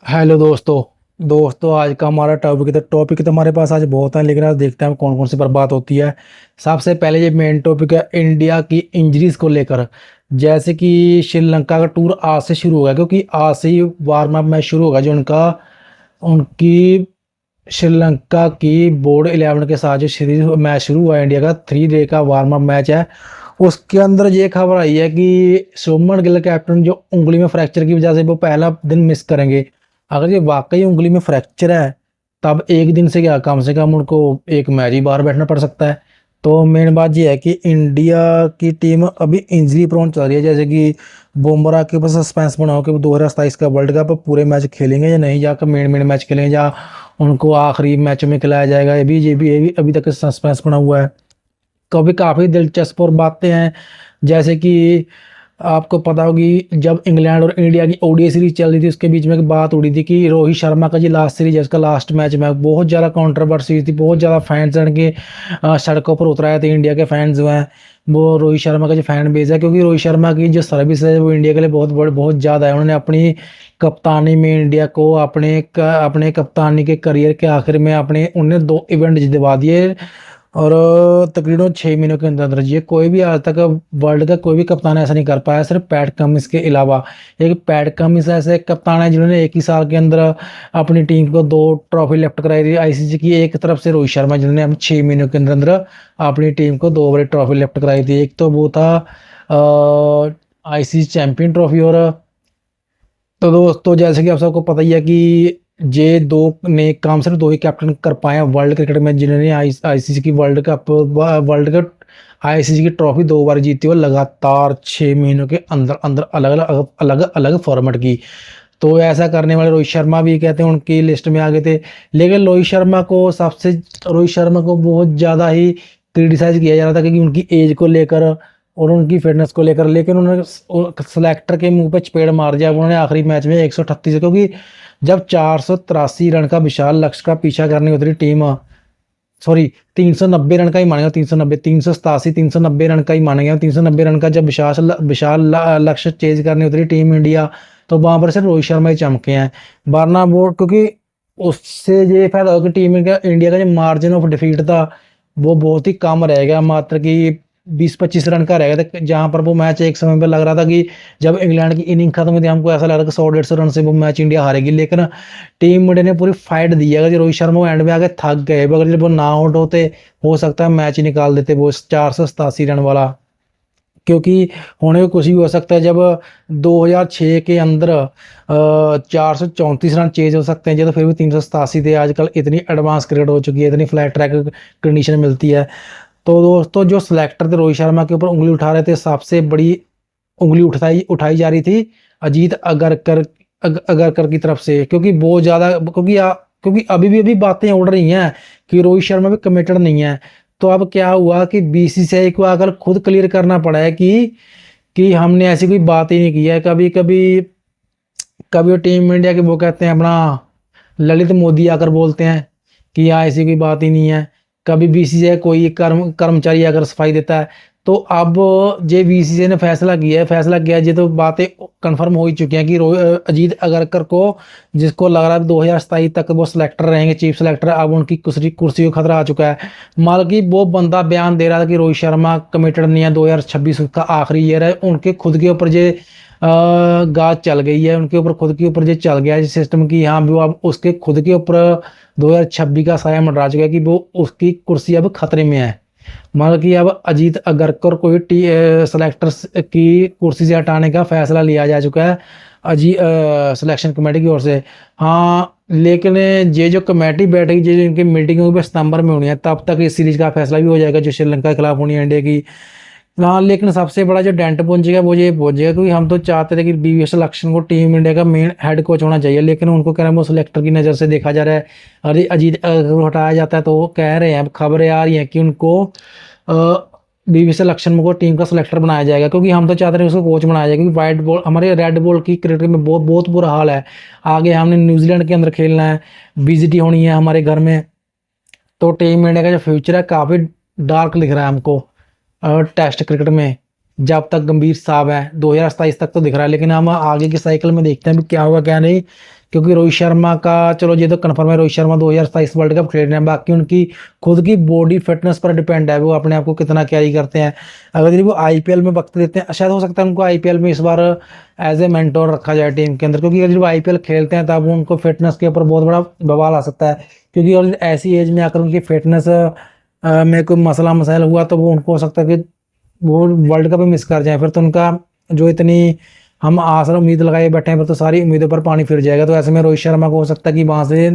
Hello दोस्तों। आज का हमारा टॉपिक तो हमारे पास आज बहुत है, लेकिन आज देखते हैं कौन कौन सी पर बात होती है। सबसे पहले ये मेन टॉपिक है इंडिया की इंजरीज को लेकर। जैसे कि श्रीलंका का टूर आज से शुरू होगा, क्योंकि आज से ही वार्म अप मैच शुरू होगा जो उनका उनकी श्रीलंका की बोर्ड 11 के साथ जो सीरीज मैच शुरू हुआ है, इंडिया का 3 डे का वार्म अप मैच है। उसके अंदर ये खबर आई है कि शुभमन गिल कैप्टन जो उंगली में फ्रैक्चर की वजह से वो पहला दिन मिस करेंगे। अगर ये वाकई उंगली में फ्रैक्चर है, तब एक दिन से क्या कम से कम उनको एक मैच ही बाहर बैठना पड़ सकता है। तो मेन बात ये है कि इंडिया की टीम अभी इंजरी प्रोन चल रही है। जैसे कि बुमराह के ऊपर सस्पेंस बना हो कि वो 2027 का वर्ल्ड कप पूरे मैच खेलेंगे या नहीं, या मेन मेन मैच खेलेंगे, या उनको आखिरी मैच में खिलाया जाएगा। ये भी अभी तक सस्पेंस बना हुआ है। तो अभी काफ़ी दिलचस्प और बातें हैं। जैसे कि आपको पता होगी, जब इंग्लैंड और इंडिया की ओडीआई सीरीज चल रही थी, उसके बीच में एक बात उड़ी थी कि रोहित शर्मा का जो लास्ट सीरीज है, उसका लास्ट मैच में बहुत ज़्यादा कंट्रोवर्सी हुई थी। बहुत ज़्यादा फैंस के सड़कों पर उतर आए थे। इंडिया के फैंस जो हैं, वो रोहित शर्मा का जो फैन बेस है, क्योंकि रोहित शर्मा की जो सर्विस है वो इंडिया के लिए बहुत ज़्यादा है। उन्होंने अपनी कप्तानी में इंडिया को अपने कप्तानी के करियर के आखिर में उन्हें 2 इवेंट जितवा दिए। और तकरीबन 6 महीनों के अंदर अंदर ये कोई भी आज तक वर्ल्ड का कोई भी कप्तान ऐसा नहीं कर पाया, सिर्फ पैट कमिंस के अलावा। एक पैट कमिंस ऐसे कप्तान है जिन्होंने एक ही साल के अंदर अपनी टीम को 2 ट्रॉफी लेफ्ट कराई थी आईसीसी की। एक तरफ से रोहित शर्मा जिन्होंने अब 6 महीनों के अंदर अंदर अपनी टीम को 2 बड़ी ट्रॉफी लेफ्ट कराई थी। एक तो वो था आईसीसी चैंपियन ट्रॉफी। और तो दोस्तों, जैसे कि आप सबको पता ही है कि ये दो ने काम सिर्फ दो ही कैप्टन कर पाए हैं वर्ल्ड क्रिकेट में, जिन्होंने आईसीसी की वर्ल्ड कप आईसीसी की ट्रॉफी 2 बार जीती और लगातार 6 महीनों के अंदर अंदर अलग अलग फॉर्मेट की। तो ऐसा करने वाले रोहित शर्मा भी कहते हैं उनकी लिस्ट में आ गए थे। लेकिन रोहित शर्मा को बहुत ज़्यादा ही क्रिटिसाइज किया जा रहा था, क्योंकि उनकी एज को लेकर और उनकी फिटनेस को लेकर। लेकिन उन्होंने सेलेक्टर के मुंह पे चपेड़ मार दिया। उन्होंने आखिरी मैच में 138, क्योंकि जब 483 रन का विशाल लक्ष्य का पीछा करने उतरी टीम, सॉरी 390 रन का ही मानेगा, 390 रन का ही मानेगा, 390 रन का जब विशाल लक्ष्य चेज करने उतरी टीम इंडिया, तो वहां पर सिर्फ रोहित शर्मा ही चमके हैं। वरना वो, क्योंकि उससे ये फायदा होगा कि टीम इंडिया का जो मार्जिन ऑफ डिफीट था वो बहुत ही कम रहेगा, मात्र कि 20-25 रन का रहेगा। तो जहां पर वो मैच एक समय पर लग रहा था कि जब इंग्लैंड की इनिंग खत्म हुई थी, हमको ऐसा लग रहा था कि 100-150 रन से वो मैच इंडिया हारेगी। लेकिन टीम इंडिया ने पूरी फाइट दी है। अगर रोहित शर्मा वो एंड में आके थक गए, अगर जब वो ना आउट होते, हो सकता है मैच ही निकाल देते वो 487 रन वाला। क्योंकि होने को कुछ भी हो सकता है। जब 2006 के अंदर 434 रन चेज हो सकते हैं, जो तो फिर भी 387 थे। आजकल इतनी एडवांस क्रिकेट हो चुकी है, इतनी फ्लैट ट्रैक कंडीशन मिलती है। तो दोस्तों, जो सिलेक्टर थे रोहित शर्मा के ऊपर उंगली उठा रहे थे, सबसे बड़ी उंगली उठाई उठाई जा रही थी अजीत अगरकर की तरफ से। क्योंकि बहुत ज़्यादा, क्योंकि अभी बातें उड़ रही हैं कि रोहित शर्मा भी कमिटेड नहीं है। तो अब क्या हुआ कि बीसीसीआई को आकर खुद क्लियर करना पड़ा है कि हमने ऐसी कोई बात ही नहीं की है। कभी कभी कभी वो टीम इंडिया के वो कहते हैं अपना ललित मोदी आकर बोलते हैं कि यहाँ ऐसी कोई बात ही नहीं है। कभी बीसीसीआई कोई कर्मचारी आकर सफाई देता है। तो अब जे बीसीसीआई ने फैसला किया है, ये तो बातें कंफर्म हो ही चुकी हैं कि अजीत अगरकर को, जिसको लग रहा है 2027 तक वो सिलेक्टर रहेंगे, चीफ सिलेक्टर, अब उनकी कुर्सी कुर्सी को खतरा आ चुका है। माल की वो बंदा बयान दे रहा था कि रोहित शर्मा कमिटेड नहीं है, 2026 उसका आखिरी ईयर है। उनके खुद के ऊपर ये गाज चल गई है, उनके ऊपर खुद के ऊपर ये चल गया है सिस्टम की। हाँ, वो अब उसके खुद के ऊपर 2026 का साया मंडरा चुका है कि वो उसकी कुर्सी अब खतरे में है। मतलब कि अब अजीत अगरकर को ही सिलेक्टर की कुर्सी से हटाने का फैसला लिया जा चुका है सिलेक्शन कमेटी की ओर से। हाँ, लेकिन ये जो कमेटी बैठेगी, ये इनकी मीटिंग होगी सितंबर में होनी है, तब तक इस सीरीज का फैसला भी हो जाएगा जो श्रीलंका के खिलाफ होनी है इंडिया की। हाँ, लेकिन सबसे बड़ा जो डेंट पहुंचेगा वो ये पहुंचेगा, क्योंकि हम तो चाहते थे कि बीवीएस लक्ष्मण को टीम इंडिया का मेन हेड कोच होना चाहिए, लेकिन उनको कह रहे हैं वो सिलेक्टर की नज़र से देखा जा रहा है। अरे अजीत अगर को हटाया जाता है तो वो कह रहे हैं, खबरें आ रही हैं कि उनको बीवीएस लक्ष्मण को टीम का सिलेक्टर बनाया जाएगा, क्योंकि हम तो चाहते हैं उसको कोच बनाया जाएगा। क्योंकि वाइट बॉल, हमारे रेड बॉल की क्रिकेट में बहुत बहुत बुरा हाल है। आगे हमने न्यूजीलैंड के अंदर खेलना है, विजिट होनी है हमारे घर में। तो टीम इंडिया का जो फ्यूचर है काफ़ी डार्क दिख रहा है हमको टेस्ट क्रिकेट में। जब तक गंभीर साहब है 2027 तक तो दिख रहा है, लेकिन हम आगे की साइकिल में देखते हैं भी क्या होगा क्या नहीं। क्योंकि रोहित शर्मा का चलो ये तो कन्फर्म है, रोहित शर्मा 2027 वर्ल्ड कप खेल रहे हैं। बाकी उनकी खुद की बॉडी फिटनेस पर डिपेंड है, वो अपने आप को कितना कैरी करते हैं। अगर यदि वो आईपीएल में वक्त देते हैं, शायद हो सकता है उनको आईपीएल में इस बार एज ए मेंटोर रखा जाए टीम के अंदर, क्योंकि अगर वो आईपीएल खेलते हैं तब उनको फिटनेस के ऊपर बहुत बड़ा बवाल आ सकता है। क्योंकि अगर ऐसी एज में आकर उनकी फिटनेस में कोई मसला मसाइल हुआ तो वो उनको हो सकता है कि वो वर्ल्ड कप ही मिस कर जाए, फिर तो उनका जो इतनी हम आस और उम्मीद लगाए बैठे हैं फिर तो सारी उम्मीदों पर पानी फिर जाएगा। तो ऐसे में रोहित शर्मा को हो सकता है कि वहां से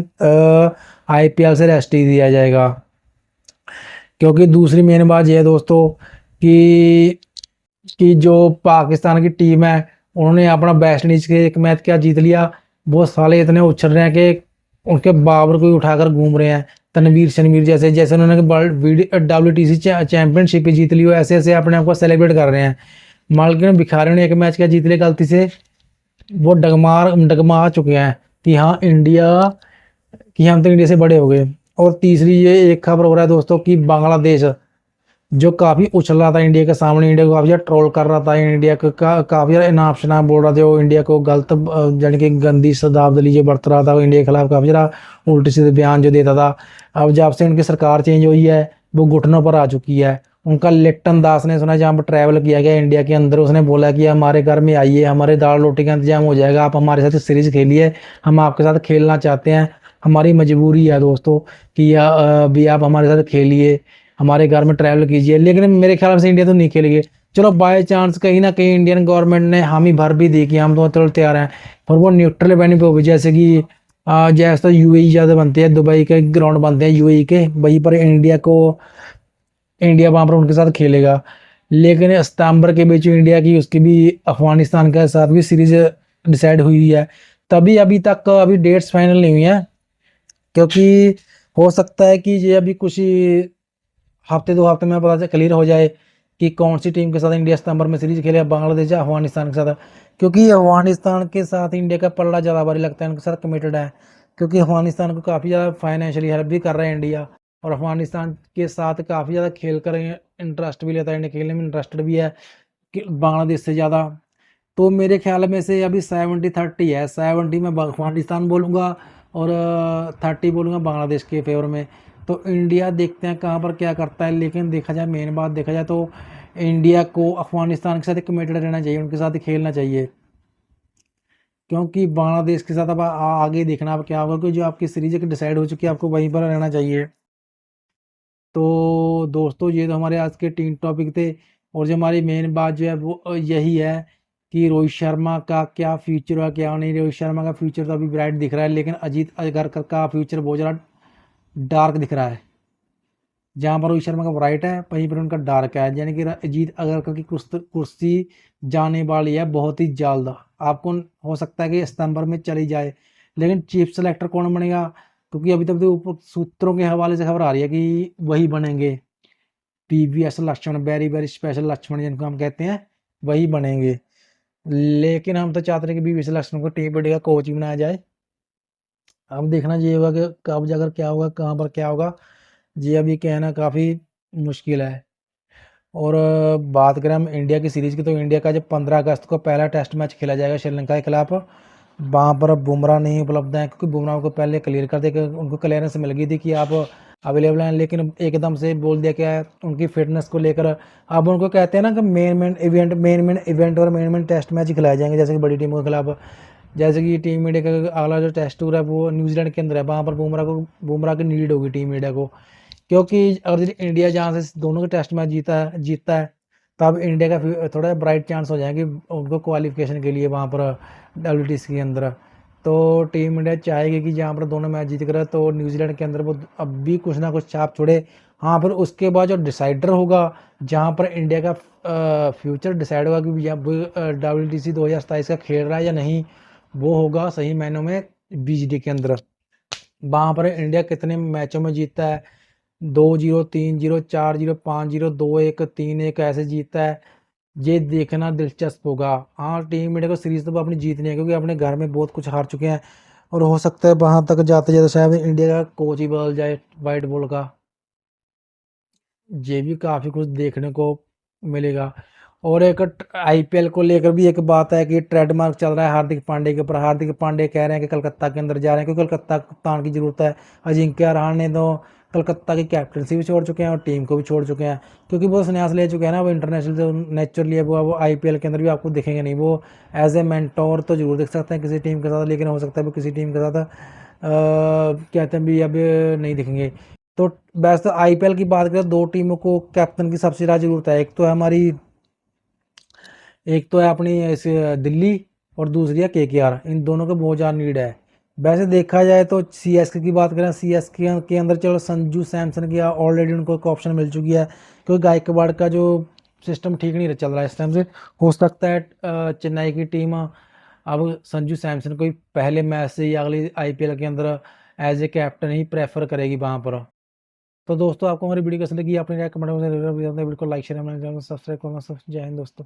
आईपीएल से रेस्ट ही दिया जाएगा। क्योंकि दूसरी मेन बात यह है दोस्तों कि जो पाकिस्तान की टीम है उन्होंने अपना वेस्ट इंडीज के एक मैच क्या जीत लिया, वो साले इतने उछल रहे हैं कि उनके बाबर को ही उठाकर घूम रहे हैं। तनवीर शनवीर जैसे जैसे उन्होंने WTC चैंपियनशिप जीत ली हो, ऐसे ऐसे अपने आप को सेलिब्रेट कर रहे हैं। मालकिन भिखारी ने एक मैच क्या जीत लिया गलती से, वो डगमा चुके हैं कि हाँ इंडिया, कि हम तो इंडिया से बड़े हो गए। और तीसरी ये एक खबर हो रहा है दोस्तों कि बांग्लादेश जो काफ़ी उछल रहा था इंडिया के सामने, इंडिया को काफ़ी ज़्यादा ट्रोल कर रहा था, इंडिया को काफ़ी ज़्यादा इनाम शनाम बोल रहा था, वो इंडिया को गलत यानी कि गंदी शब्दावली जो बरत रहा था, वो इंडिया के खिलाफ काफ़ी ज़्यादा उल्टे सीधे बयान जो देता था। अब जब से उनकी सरकार चेंज हुई है वो घुटनों पर आ चुकी है। उनका लिप्टन दास ने सुना, जहाँ पर ट्रैवल किया गया इंडिया के अंदर, उसने बोला कि हमारे घर में आइए, हमारे दाल रोटी का इंतजाम हो जाएगा, आप हमारे साथ सीरीज खेलिए, हम आपके साथ खेलना चाहते हैं, हमारी मजबूरी है दोस्तों कि अभी आप हमारे साथ खेलिए, हमारे घर में ट्रैवल कीजिए। लेकिन मेरे ख्याल से इंडिया तो नहीं खेलेगी। चलो बाय चांस कहीं ना कहीं इंडियन गवर्नमेंट ने हामी भर भी दी कि हम तो चलो तैयार हैं, पर वो न्यूट्रल वेन्यू पे हो, जैसे कि जैसे तो यूएई ज़्यादा बनते हैं, दुबई के ग्राउंड बनते हैं यूएई के, वहीं पर इंडिया वहाँ पर उनके साथ खेलेगा। लेकिन सितंबर के बीच इंडिया की उसकी भी अफगानिस्तान के साथ भी सीरीज डिसाइड हुई है, तभी अभी तक अभी डेट्स फाइनल नहीं हुई हैं। क्योंकि हो सकता है कि ये अभी कुछ ही हफ्ते 2 हफ्ते में पता क्लियर हो जाए कि कौन सी टीम के साथ इंडिया सितंबर में सीरीज खेले, बांग्लादेश या अफगानिस्तान के साथ। क्योंकि अफगानिस्तान के साथ इंडिया का पल्ला ज़्यादा भारी लगता है, उनके साथ कमिटेड है। क्योंकि अफगानिस्तान को काफ़ी ज़्यादा फाइनेंशियली हेल्प भी कर रहा है इंडिया, और अफगानिस्तान के साथ काफ़ी ज़्यादा खेल कर इंटरेस्ट भी लेता है, इंडिया खेलने में इंटरेस्टेड भी है कि बांग्लादेश से ज़्यादा। तो मेरे ख्याल में से अभी 70-30 है, 70 में अफगानिस्तान बोलूँगा और 30 बोलूँगा बांग्लादेश के फेवर में। तो इंडिया देखते हैं कहाँ पर क्या करता है। लेकिन देखा जाए, मेन बात देखा जाए तो इंडिया को अफगानिस्तान के साथ कमिटेड रहना चाहिए, उनके साथ ही खेलना चाहिए। क्योंकि बांग्लादेश के साथ अब आगे देखना अब क्या होगा, क्योंकि जो आपकी सीरीज डिसाइड हो चुकी है आपको वहीं पर रहना चाहिए। तो दोस्तों ये तो हमारे आज के 3 टॉपिक थे, और जो हमारी मेन बात जो है वो यही है कि रोहित शर्मा का क्या फ्यूचर है क्या नहीं। रोहित शर्मा का फ्यूचर तो अभी ब्राइट दिख रहा है, लेकिन अजीत अगरकर का फ्यूचर बहुत ज़्यादा डार्क दिख रहा है। जहाँ पर रोहित शर्मा का ब्राइट है वहीं पर उनका डार्क है, यानी कि अजीत अगरकर की कुर्सी जाने वाली है बहुत ही जल्द। आपको हो सकता है कि सितंबर में चली जाए, लेकिन चीफ सेलेक्टर कौन बनेगा, क्योंकि अभी तक तो ऊपर सूत्रों के हवाले से खबर आ रही है कि वही बनेंगे, PVS Laxman, very very special Laxman जिनको हम कहते हैं, वही बनेंगे। लेकिन हम तो चाहते हैं कि बीवीएस लक्ष्मण को टीम इंडिया का कोच ही बनाया जाए। अब देखना ये होगा कि कब जाकर क्या होगा, कहाँ पर क्या होगा, ये अभी कहना काफ़ी मुश्किल है। और बात करें हम इंडिया की सीरीज़ की, तो इंडिया का जब 15 अगस्त को पहला टेस्ट मैच खेला जाएगा श्रीलंका के खिलाफ, वहाँ पर बुमराह नहीं उपलब्ध हैं, क्योंकि बुमराह को पहले क्लियर कर दिया, उनको क्लियरेंस मिल गई थी कि आप अवेलेबल हैं, लेकिन एकदम से बोल दिया क्या है उनकी फिटनेस को लेकर। अब उनको कहते हैं ना कि मेन इवेंट और मेन टेस्ट मैच खिलाए जाएंगे, जैसे कि बड़ी टीमों के खिलाफ। जैसे कि टीम इंडिया का अगला जो टेस्ट टूर है वो न्यूजीलैंड के अंदर है, वहाँ पर बुमराह की नीड होगी टीम इंडिया को। क्योंकि अगर इंडिया जहाँ से दोनों के टेस्ट मैच जीतता है तब इंडिया का थोड़ा ब्राइट चांस हो जाएंगे उनको क्वालिफिकेशन के लिए वहाँ पर WTC के अंदर। तो टीम इंडिया चाहेगी कि जहाँ पर दोनों मैच जीत कर तो न्यूजीलैंड के अंदर वो अब भी कुछ ना कुछ छाप छोड़े। हाँ, फिर उसके बाद जो डिसाइडर होगा जहाँ पर इंडिया का फ्यूचर डिसाइड होगा कि WTC 2027 का खेल रहा है या नहीं, वो होगा सही मायनों में BGD के अंदर। वहाँ पर इंडिया कितने मैचों में जीतता है, 2-0, 3-0, 4-0, 5-0, 2-1, 3-1 ऐसे जीतता है, ये देखना दिलचस्प होगा। हाँ, टीम इंडिया को सीरीज तो अपनी जीतनी है, क्योंकि अपने घर में बहुत कुछ हार चुके हैं, और हो सकता है वहाँ तक जाते जाते शायद इंडिया का कोच ही बदल जाए वाइट बॉल का, ये भी काफ़ी कुछ देखने को मिलेगा। और एक आईपीएल को लेकर भी एक बात है कि ट्रेडमार्क चल रहा है हार्दिक पांडे के ऊपर। हार्दिक पांडे कह रहे हैं कि कलकत्ता के अंदर जा रहे हैं, क्योंकि कलकत्ता कप्तान की ज़रूरत है। अजिंक्य रहाणे तो कलकत्ता की कैप्टनसी भी छोड़ चुके हैं और टीम को भी छोड़ चुके हैं, क्योंकि वो संन्यास ले चुके हैं ना। वो इंटरनेशनल जो नेचुरली है वो आईपीएल के अंदर भी आपको दिखेंगे नहीं। वो एज ए मेंटोर तो जरूर दिख सकते हैं किसी टीम के साथ, लेकिन हो सकता है वो किसी टीम के साथ कहते हैं भी अब नहीं दिखेंगे। तो वैसे तो आईपीएल की बात करें, दो टीमों को कैप्टन की सबसे ज़्यादा ज़रूरत है। एक तो है अपनी दिल्ली, और दूसरी है केकेआर। इन दोनों को बहुत ज़्यादा नीड है। वैसे देखा जाए तो सीएसके की बात करें, सीएसके के अंदर चलो संजू सैमसन की ऑलरेडी उनको एक ऑप्शन मिल चुकी है, क्योंकि गायकवाड़ का जो सिस्टम ठीक नहीं चल रहा है इस टाइम से। हो सकता है चेन्नई की टीम अब संजू सैमसन को ही पहले मैच से या अगली आईपीएल के अंदर एज ए कैप्टन ही प्रेफर करेगी वहाँ पर। तो दोस्तों, आपको हमारी वीडियो कैसी लगी, अपनी राय कमेंट में वीडियो को लाइक शेयर सब्सक्राइब करना। जय हिंद दोस्तों।